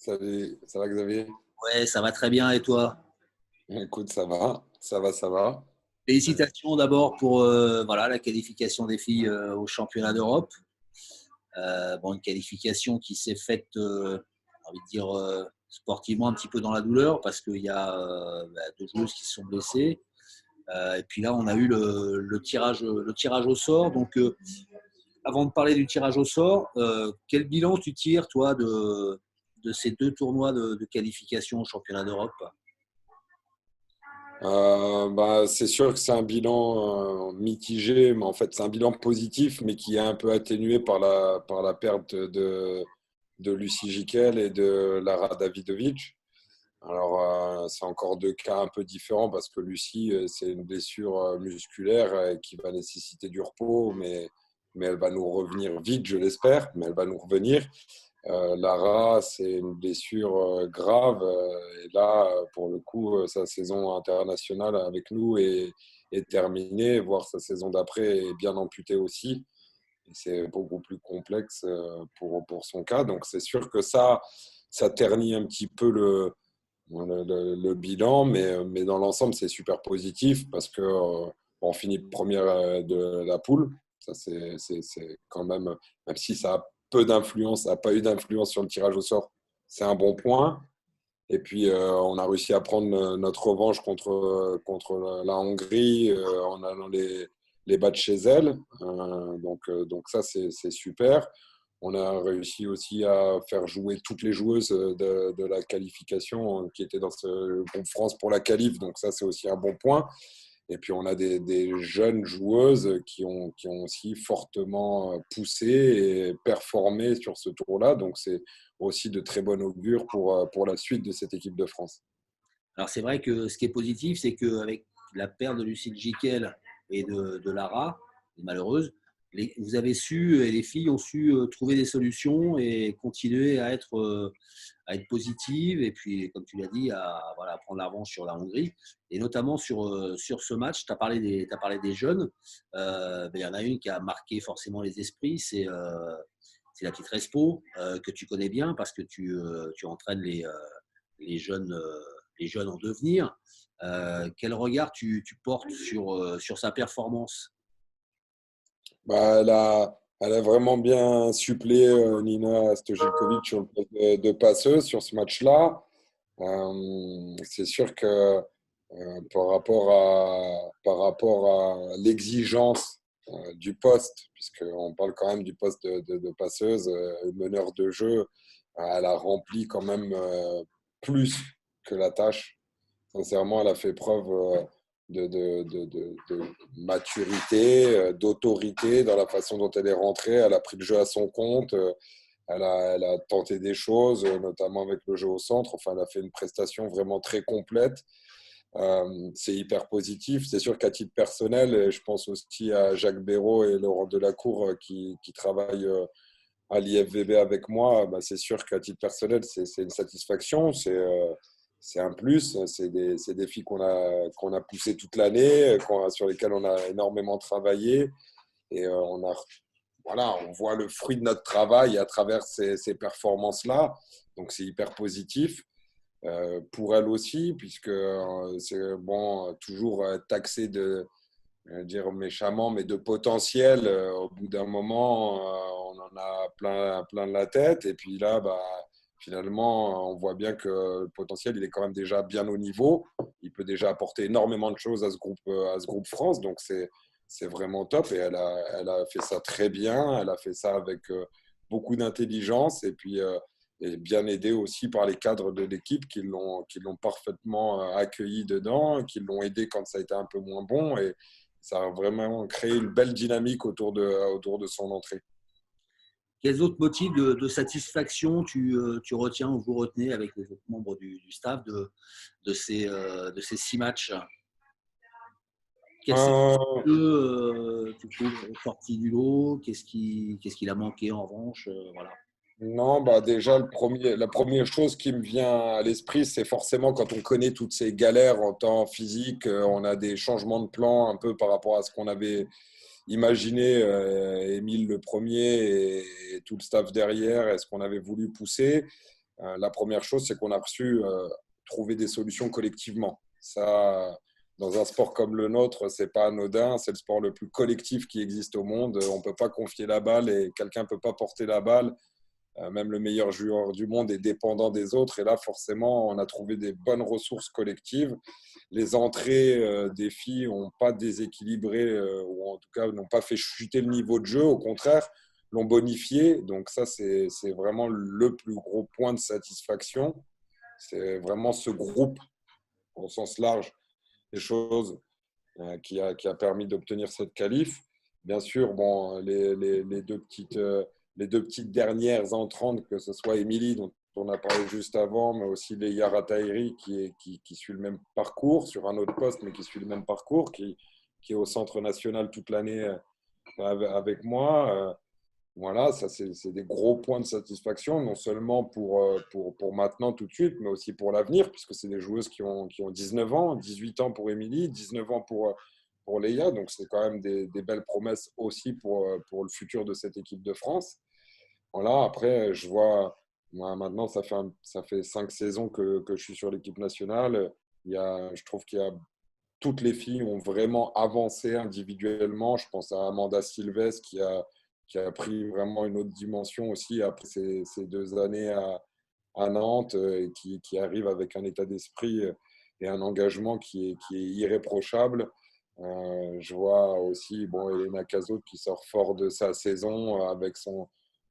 Salut, ça va Xavier? Ouais, ça va très bien. Et toi? Écoute, ça va. Félicitations d'abord pour voilà, la qualification des filles au championnat d'Europe. Bon, une qualification qui s'est faite, j'ai envie de dire, sportivement un petit peu dans la douleur parce qu'il y a deux joueuses qui se sont blessées. Et puis là, on a eu le tirage au sort. Donc, avant de parler du tirage au sort, quel bilan tu tires, toi, de ces deux tournois de qualification au championnat d'Europe? C'est sûr que c'est un bilan mitigé, mais en fait c'est un bilan positif, mais qui est un peu atténué par la perte de Lucie Giquel et de Lara Davidovic. Alors c'est encore deux cas un peu différents parce que Lucie, c'est une blessure musculaire qui va nécessiter du repos, mais elle va nous revenir vite, je l'espère, mais elle va nous revenir. Lara, c'est une blessure grave. Et là, pour le coup, sa saison internationale avec nous est terminée, voire sa saison d'après est bien amputée aussi. Et c'est beaucoup plus complexe pour son cas. Donc, c'est sûr que ça ternit un petit peu le bilan, mais dans l'ensemble, c'est super positif parce que on finit première de la poule. Ça, c'est quand même si ça a peu d'influence, ça n'a pas eu d'influence sur le tirage au sort, c'est un bon point. Et puis, on a réussi à prendre notre revanche contre la Hongrie en allant les battre chez elle. Donc ça, c'est super. On a réussi aussi à faire jouer toutes les joueuses de la qualification qui étaient dans ce groupe France pour la qualif. Donc ça, c'est aussi un bon point. Et puis, on a des jeunes joueuses qui ont aussi fortement poussé et performé sur ce tour-là. Donc, c'est aussi de très bon augure pour la suite de cette équipe de France. Alors c'est vrai que ce qui est positif, c'est qu'avec la perte de Lucille Giquel et de Lara, les malheureuses, vous avez su, et les filles ont su trouver des solutions et continuer à être positives. Et puis, comme tu l'as dit, voilà, à prendre la revanche sur la Hongrie. Et notamment sur ce match, t'as parlé des jeunes. Il y en a une qui a marqué forcément les esprits, c'est la petite Respo, que tu connais bien parce que tu entraînes les jeunes en devenir. Quel regard tu portes sur sa performance? Elle a vraiment bien suppléé Nina Stojilkovic sur le poste de passeuse sur ce match-là. C'est sûr que par rapport à l'exigence du poste, puisqu'on parle quand même du poste de passeuse, meneur de jeu, elle a rempli quand même plus que la tâche. Sincèrement, elle a fait preuve de maturité, d'autorité dans la façon dont elle est rentrée. Elle a pris le jeu à son compte. Elle a tenté des choses, notamment avec le jeu au centre. Enfin, elle a fait une prestation vraiment très complète. C'est hyper positif. C'est sûr qu'à titre personnel, et je pense aussi à Jacques Béraud et Laurent Delacour qui travaillent à l'IFVB avec moi. Bah, c'est sûr qu'à titre personnel, c'est une satisfaction. C'est un plus. C'est des filles qu'on a poussées toute l'année, sur lesquelles on a énormément travaillé. Et voilà, on voit le fruit de notre travail à travers ces performances-là. Donc, c'est hyper positif pour elle aussi, puisque c'est bon, toujours taxé de, dire méchamment, mais de potentiel. Au bout d'un moment, on en a plein la tête. Et puis là, bah, finalement, on voit bien que le potentiel, il est quand même déjà bien au niveau. Il peut déjà apporter énormément de choses à ce groupe France. Donc, c'est vraiment top. Et elle a fait ça très bien. Elle a fait ça avec beaucoup d'intelligence. Et puis, et bien aidé aussi par les cadres de l'équipe qui l'ont parfaitement accueilli dedans, qui l'ont aidé quand ça a été un peu moins bon. Et ça a vraiment créé une belle dynamique autour de son entrée. Quels autres motifs de satisfaction tu retiens ou vous retenez avec les autres membres du staff de ces 6 matchs? Quels sont Euh, ceux tu trouves sortis du lot? Qu'est-ce qu'il a manqué en revanche? Voilà. non, bah déjà, la première chose qui me vient à l'esprit, c'est forcément quand on connaît toutes ces galères en temps physique, on a des changements de plan un peu par rapport à ce qu'on avait imaginé, Émile le premier et tout le staff derrière, est ce qu'on avait voulu pousser. La première chose, c'est qu'on a reçu trouver des solutions collectivement. Ça, dans un sport comme le nôtre, c'est pas anodin. C'est le sport le plus collectif qui existe au monde. On peut pas confier la balle et quelqu'un peut pas porter la balle. Même le meilleur joueur du monde est dépendant des autres. Et là, forcément, on a trouvé des bonnes ressources collectives. Les entrées des filles n'ont pas déséquilibré, ou en tout cas n'ont pas fait chuter le niveau de jeu. Au contraire, l'ont bonifié. Donc ça, c'est vraiment le plus gros point de satisfaction. C'est vraiment ce groupe, au sens large des choses, qui a permis d'obtenir cette qualif. Bien sûr, bon, les deux petites dernières entrantes, que ce soit Émilie, dont on a parlé juste avant, mais aussi Leia Ratairi, qui suit le même parcours sur un autre poste, mais qui suit le même parcours, qui est au centre national toute l'année avec moi. Voilà, ça c'est des gros points de satisfaction, non seulement pour maintenant tout de suite, mais aussi pour l'avenir, puisque c'est des joueuses qui ont 19 ans, 18 ans pour Émilie, 19 ans pour Leia, donc c'est quand même des belles promesses aussi pour le futur de cette équipe de France. Voilà, après, je vois, moi, maintenant, ça fait 5 saisons que je suis sur l'équipe nationale. Je trouve qu'il y a toutes les filles ont vraiment avancé individuellement. Je pense à Amanda Silves qui a pris vraiment une autre dimension aussi après ces 2 années à Nantes et qui arrive avec un état d'esprit et un engagement qui est irréprochable. Je vois aussi bon, Elena Cazot qui sort fort de sa saison avec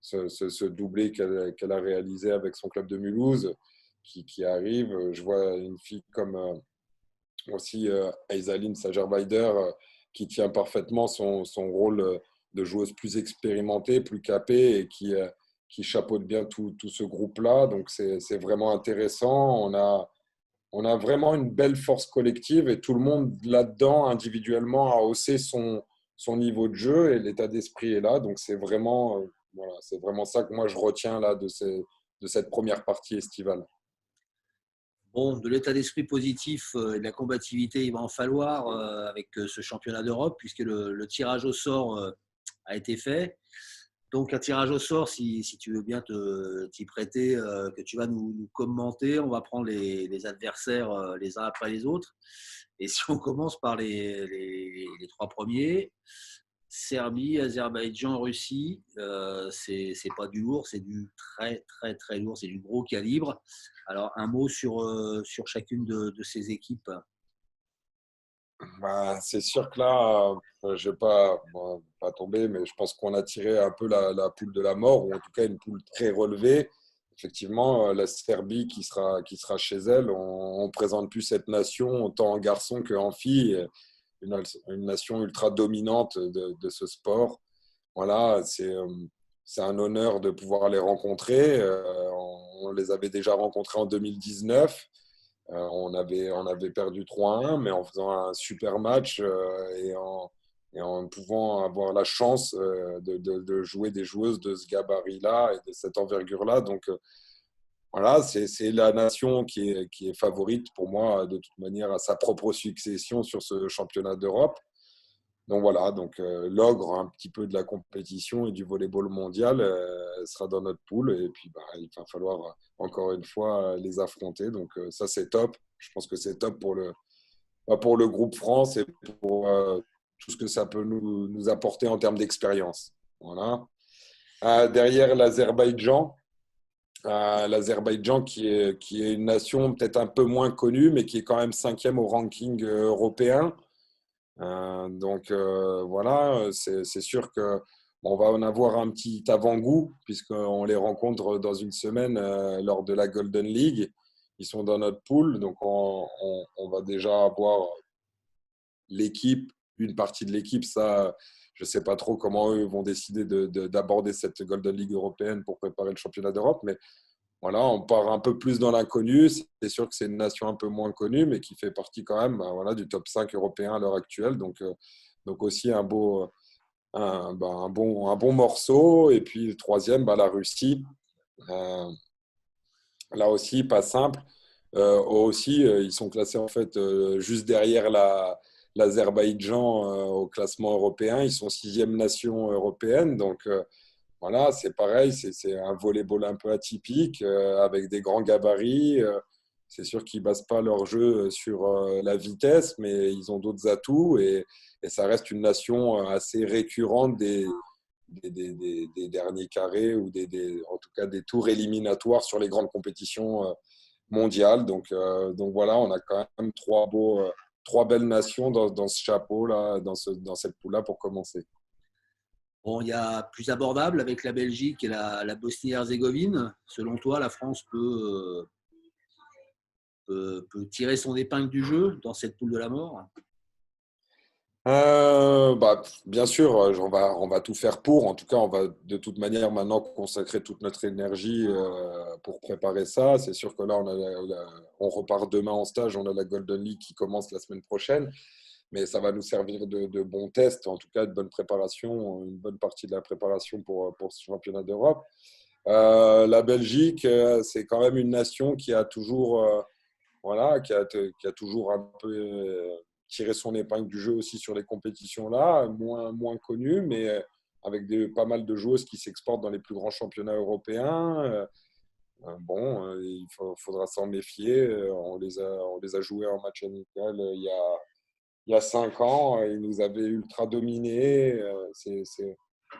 ce doublé qu'elle a réalisé avec son club de Mulhouse qui arrive. Je vois une fille comme aussi Aizaline Sagerbaider qui tient parfaitement son rôle de joueuse plus expérimentée, plus capée et qui chapeaute bien tout ce groupe-là. Donc c'est vraiment intéressant. On a vraiment une belle force collective et tout le monde là-dedans, individuellement, a haussé son niveau de jeu et l'état d'esprit est là. Donc voilà, c'est vraiment ça que moi je retiens là de cette première partie estivale. Bon, de l'état d'esprit positif et de la combativité, il va en falloir avec ce championnat d'Europe, puisque le tirage au sort a été fait. Donc, un tirage au sort, si tu veux bien t'y prêter, que tu vas nous commenter, on va prendre les adversaires les uns après les autres. Et si on commence par les trois premiers, Serbie, Azerbaïdjan, Russie, c'est pas du lourd, c'est du très, très, très lourd, c'est du gros calibre. Alors, un mot sur chacune de ces équipes. Bah, c'est sûr que là, je ne vais pas, bon, pas tomber, mais je pense qu'on a tiré un peu la poule de la mort, ou en tout cas une poule très relevée. Effectivement, la Serbie qui sera chez elle, on ne présente plus cette nation autant en garçon qu'en fille, une nation ultra dominante de ce sport. Voilà, c'est un honneur de pouvoir les rencontrer. On les avait déjà rencontrés en 2019. On avait perdu 3-1, mais en faisant un super match et en pouvant avoir la chance de jouer des joueuses de ce gabarit-là et de cette envergure-là. Donc voilà, c'est la nation qui est favorite pour moi de toute manière à sa propre succession sur ce championnat d'Europe. Donc voilà, donc l'ogre un petit peu de la compétition et du volleyball mondial sera dans notre poule et puis bah, il va falloir encore une fois les affronter. Donc ça c'est top. Je pense que c'est top pour le groupe France et pour tout ce que ça peut nous apporter en termes d'expérience. Voilà. Derrière l'Azerbaïdjan qui est une nation peut-être un peu moins connue mais qui est quand même 5e au ranking européen. Voilà, c'est sûr que bon, on va en avoir un petit avant-goût puisqu'on les rencontre dans une semaine lors de la Golden League. Ils sont dans notre pool, donc on va déjà avoir l'équipe, une partie de l'équipe. Ça, je ne sais pas trop comment eux vont décider d'aborder cette Golden League européenne pour préparer le championnat d'Europe, mais voilà, on part un peu plus dans l'inconnu. C'est sûr que c'est une nation un peu moins connue, mais qui fait partie quand même bah, voilà, du top 5 européen à l'heure actuelle. Donc aussi un bon morceau. Et puis le troisième, bah, la Russie. Euh, Là aussi, pas simple. Aussi, ils sont classés en fait juste derrière l'Azerbaïdjan au classement européen. Ils sont 6e nation européenne. Donc voilà, c'est pareil, c'est un volleyball un peu atypique, avec des grands gabarits. C'est sûr qu'ils ne basent pas leur jeu sur la vitesse, mais ils ont d'autres atouts et ça reste une nation assez récurrente des derniers carrés ou en tout cas des tours éliminatoires sur les grandes compétitions mondiales. Donc voilà, on a quand même trois belles nations dans ce chapeau-là, dans cette poule-là pour commencer. Bon, il y a plus abordable avec la Belgique et la Bosnie-Herzégovine. Selon toi, la France peut tirer son épingle du jeu dans cette poule de la mort? Bien sûr, on va tout faire pour. En tout cas, on va de toute manière maintenant consacrer toute notre énergie pour préparer ça. C'est sûr que là, on repart demain en stage. On a la Golden League qui commence la semaine prochaine. Mais ça va nous servir de bons tests, en tout cas de bonne préparation, une bonne partie de la préparation pour ce championnat d'Europe. La Belgique, c'est quand même une nation qui a toujours, voilà, qui a toujours un peu tiré son épingle du jeu aussi sur les compétitions là, moins connues, mais avec pas mal de joueuses qui s'exportent dans les plus grands championnats européens. Bon, faudra s'en méfier. On les a joués en match amical il y a 5 ans. Ils nous avaient ultra dominés.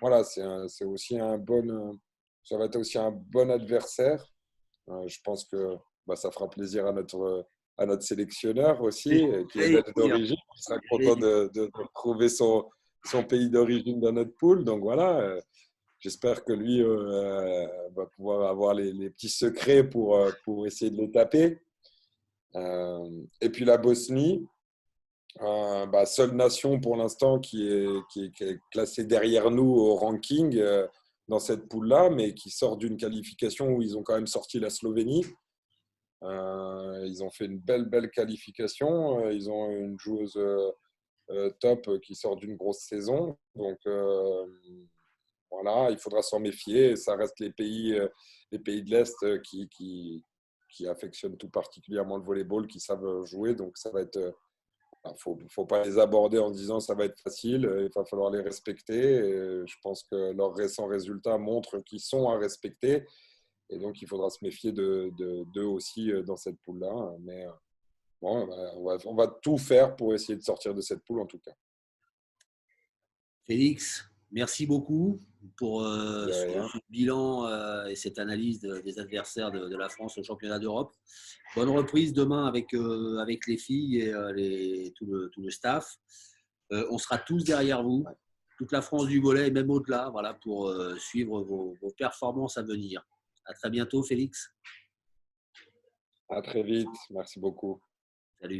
Voilà, c'est aussi ça va être aussi un bon adversaire. Je pense que ça fera plaisir à notre sélectionneur aussi, qui est belge d'origine, qui sera content de retrouver son pays d'origine dans notre poule. Donc voilà, j'espère que lui va pouvoir avoir les petits secrets pour essayer de les taper. Et puis la Bosnie, seule nation pour l'instant qui est classée derrière nous au ranking dans cette poule-là, mais qui sort d'une qualification où ils ont quand même sorti la Slovénie. Ils ont fait une belle qualification. Ils ont une joueuse top qui sort d'une grosse saison. Donc voilà, il faudra s'en méfier. Ça reste les pays de l'Est qui affectionnent tout particulièrement le volleyball, qui savent jouer. Donc ça va être faut pas les aborder en disant ça va être facile, il va falloir les respecter. Et je pense que leurs récents résultats montrent qu'ils sont à respecter. Et donc, il faudra se méfier d'eux aussi dans cette poule-là. Mais bon, on va tout faire pour essayer de sortir de cette poule en tout cas. Félix, merci beaucoup pour De rien. ce bilan et cette analyse des adversaires de la France au championnat d'Europe. Bonne reprise demain avec les filles et tout le staff. On sera tous derrière vous, toute la France du volley et même au-delà, voilà, pour suivre vos performances à venir. À très bientôt, Félix. À très vite. Merci beaucoup. Salut.